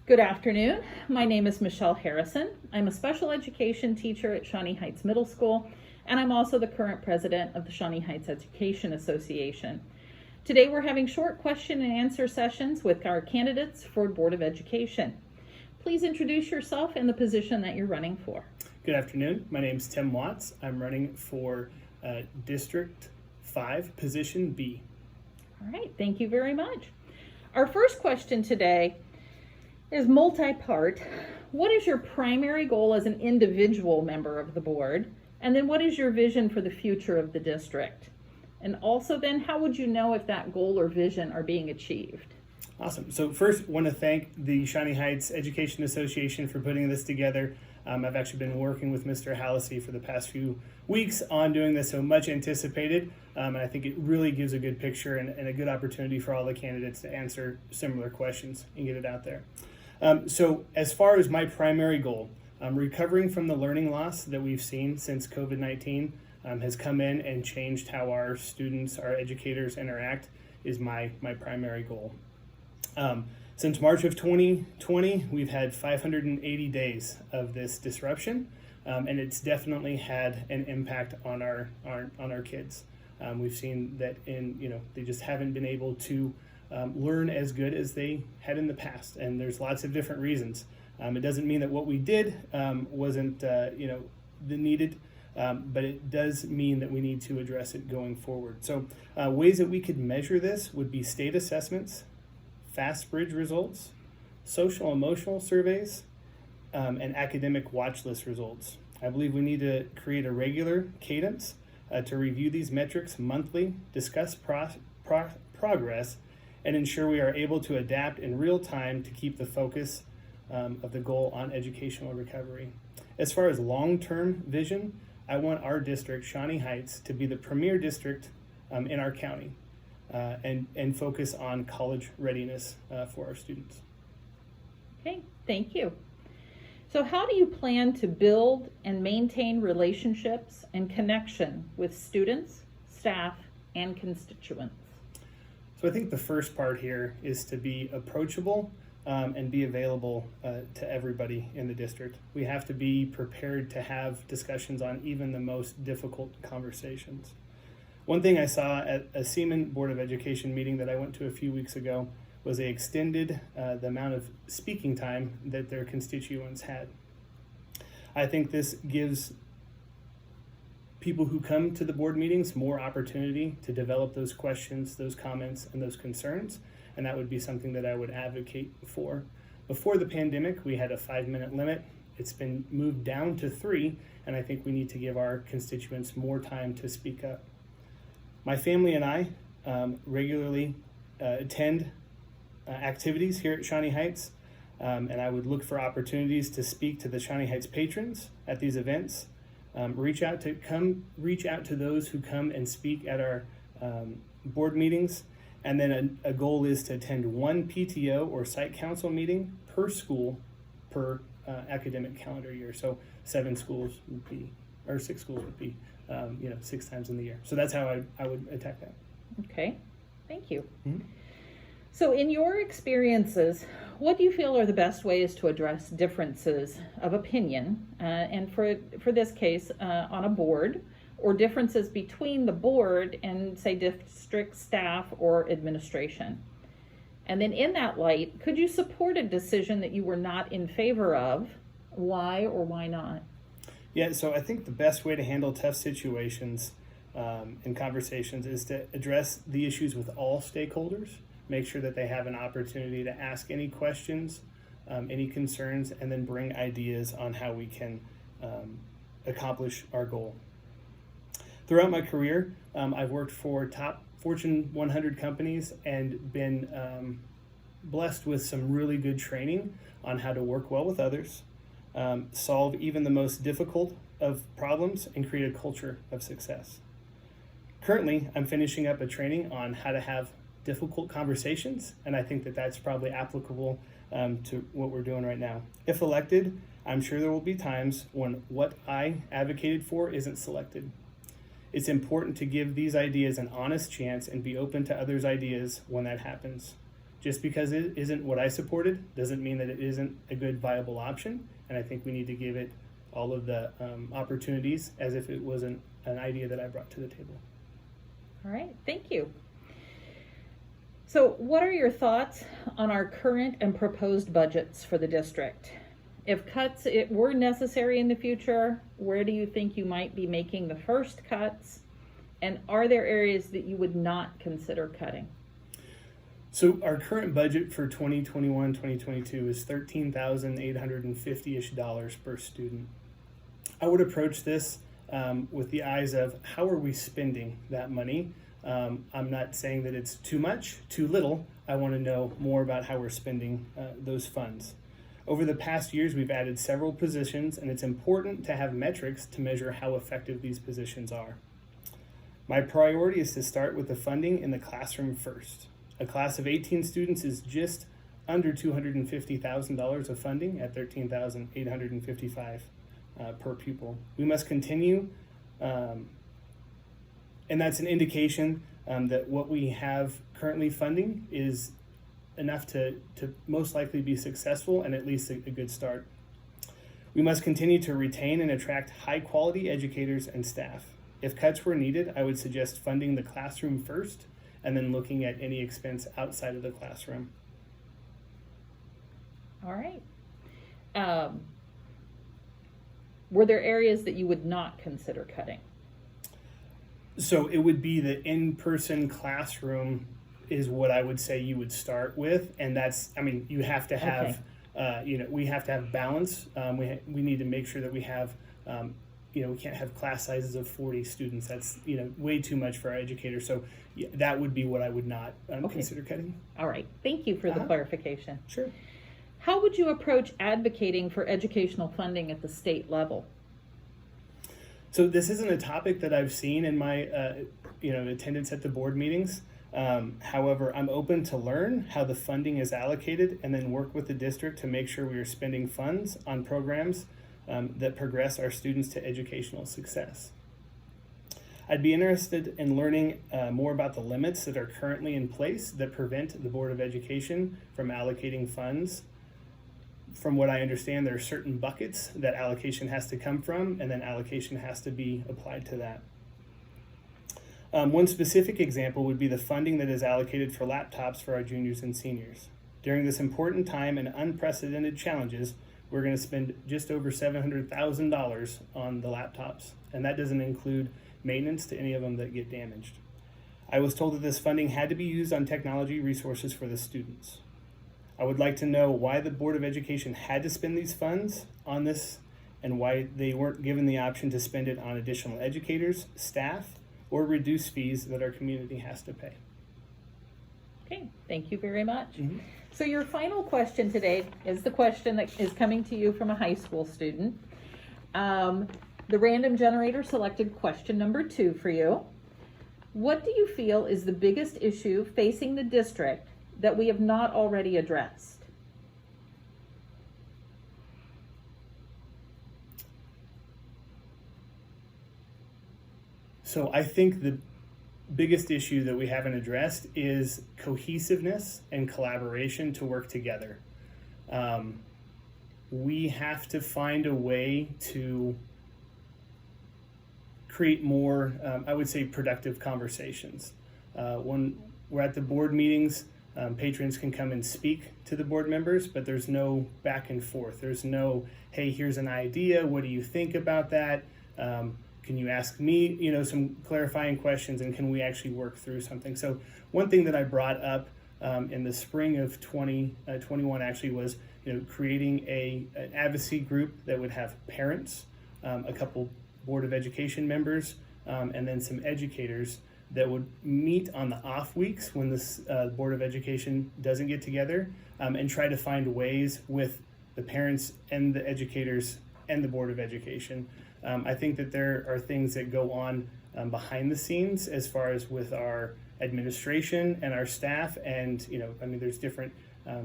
Good afternoon. My name is Michelle Harrison. I'm a special education teacher at Shawnee Heights Middle School, and I'm also the current president of the Shawnee Heights Education Association. Today we're having short question and answer sessions with our candidates for Board of Education. Please introduce yourself and the position that you're running for. Good afternoon. My name is Tim Watts. I'm running for District 5, Position B. All right, thank you very much. Our first question today is multi-part. What is your primary goal as an individual member of the board? And then what is your vision for the future of the district? And also then, how would you know if that goal or vision are being achieved? Awesome. So first, I want to thank the Shawnee Heights Education Association for putting this together. I've actually been working with Mr. Hallisey for the past few weeks on doing this, so much anticipated. And I think it really gives a good picture and a good opportunity for all the candidates to answer similar questions and get it out there. So as far as my primary goal, recovering from the learning loss that we've seen since COVID-19 has come in and changed how our students, our educators interact is my primary goal. Since March of 2020, we've had 580 days of this disruption, and it's definitely had an impact on our kids. We've seen that they just haven't been able to learn as good as they had in the past, and there's lots of different reasons. It doesn't mean that what we did wasn't the needed, but it does mean that we need to address it going forward. So ways that we could measure this would be state assessments, FastBridge results, social emotional surveys, and academic watch list results. I believe we need to create a regular cadence to review these metrics monthly, discuss progress, and ensure we are able to adapt in real time to keep the focus of the goal on educational recovery. As far as long-term vision, I want our district, Shawnee Heights, to be the premier district in our county and focus on college readiness for our students. Okay, thank you. So how do you plan to build and maintain relationships and connection with students, staff, and constituents? So I think the first part here is to be approachable and be available to everybody in the district. We have to be prepared to have discussions on even the most difficult conversations. One thing I saw at a Seaman Board of Education meeting that I went to a few weeks ago was they extended the amount of speaking time that their constituents had. I think this gives people who come to the board meetings more opportunity to develop those questions, those comments, and those concerns, and that would be something that I would advocate for. Before the pandemic, we had a 5-minute limit. It's been moved down to 3, and I think we need to give our constituents more time to speak up. My family and I regularly attend activities here at Shawnee Heights, and I would look for opportunities to speak to the Shawnee Heights patrons at these events. Reach out to those who come and speak at our board meetings, and then a goal is to attend one PTO or site council meeting per school per academic calendar year. So 6 schools would be 6 times in the year. So that's how I would attack that. Okay, thank you. Mm-hmm. So in your experiences, what do you feel are the best ways to address differences of opinion, and for this case, on a board, or differences between the board and, say, district staff or administration? And then in that light, could you support a decision that you were not in favor of? Why or why not? Yeah, so I think the best way to handle tough situations and conversations is to address the issues with all stakeholders. Make sure that they have an opportunity to ask any questions, any concerns, and then bring ideas on how we can accomplish our goal. Throughout my career, I've worked for top Fortune 100 companies and been blessed with some really good training on how to work well with others, solve even the most difficult of problems, and create a culture of success. Currently, I'm finishing up a training on how to have difficult conversations, and I think that that's probably applicable to what we're doing right now. If elected, I'm sure there will be times when what I advocated for isn't selected. It's important to give these ideas an honest chance and be open to others' ideas when that happens. Just because it isn't what I supported doesn't mean that it isn't a good, viable option. And I think we need to give it all of the opportunities as if it wasn't an idea that I brought to the table. All right, thank you. So what are your thoughts on our current and proposed budgets for the district? If cuts were necessary in the future, where do you think you might be making the first cuts? And are there areas that you would not consider cutting? So our current budget for 2021-2022 is $13,850-ish per student. I would approach this with the eyes of how are we spending that money? I'm not saying that it's too much, too little. I want to know more about how we're spending those funds. Over the past years, we've added several positions, and it's important to have metrics to measure how effective these positions are. My priority is to start with the funding in the classroom first. A class of 18 students is just under $250,000 of funding at $13,855 per pupil. We must continue, and that's an indication that what we have currently funding is enough to most likely be successful and at least a good start. We must continue to retain and attract high quality educators and staff. If cuts were needed, I would suggest funding the classroom first and then looking at any expense outside of the classroom. All right. Were there areas that you would not consider cutting? So it would be the in-person classroom is what I would say you would start with, and that's, I mean, you have to have, we have to have balance. We need to make sure that we have, we can't have class sizes of 40 students. That's, way too much for our educators. So that would be what I would not consider cutting. All right, thank you for the clarification. Sure. How would you approach advocating for educational funding at the state level? So this isn't a topic that I've seen in my, attendance at the board meetings. However, I'm open to learn how the funding is allocated and then work with the district to make sure we are spending funds on programs that progress our students to educational success. I'd be interested in learning more about the limits that are currently in place that prevent the Board of Education from allocating funds. From what I understand, there are certain buckets that allocation has to come from, and then allocation has to be applied to that. One specific example would be the funding that is allocated for laptops for our juniors and seniors. During this important time and unprecedented challenges, we're going to spend just over $700,000 on the laptops, and that doesn't include maintenance to any of them that get damaged. I was told that this funding had to be used on technology resources for the students. I would like to know why the Board of Education had to spend these funds on this and why they weren't given the option to spend it on additional educators, staff, or reduce fees that our community has to pay. Okay, thank you very much. Mm-hmm. So your final question today is the question that is coming to you from a high school student. The random generator selected question number 2 for you. What do you feel is the biggest issue facing the district that we have not already addressed? So I think the biggest issue that we haven't addressed is cohesiveness and collaboration to work together. We have to find a way to create more, I would say, productive conversations. When we're at the board meetings, patrons can come and speak to the board members, but there's no back and forth. There's no, hey, here's an idea. What do you think about that? Can you ask me, some clarifying questions, and can we actually work through something? So one thing that I brought up in the spring of 2021 actually was, creating an advocacy group that would have parents, a couple Board of Education members, and then some educators that would meet on the off weeks when this Board of Education doesn't get together, and try to find ways with the parents and the educators and the Board of Education. I think that there are things that go on behind the scenes as far as with our administration and our staff, and there's different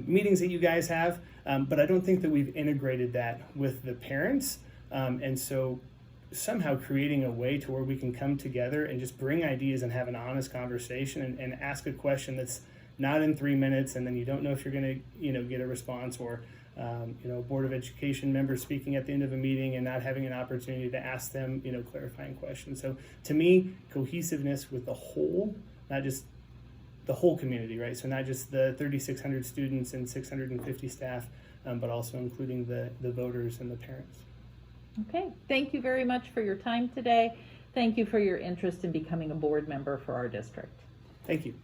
meetings that you guys have, but I don't think that we've integrated that with the parents, and so somehow creating a way to where we can come together and just bring ideas and have an honest conversation and ask a question that's not in 3 minutes, and then you don't know if you're going to, get a response, or Board of Education members speaking at the end of a meeting and not having an opportunity to ask them, clarifying questions. So to me, cohesiveness with the whole, not just the whole community, right? So not just the 3,600 students and 650 staff, but also including the voters and the parents. Okay, thank you very much for your time today. Thank you for your interest in becoming a board member for our district. Thank you.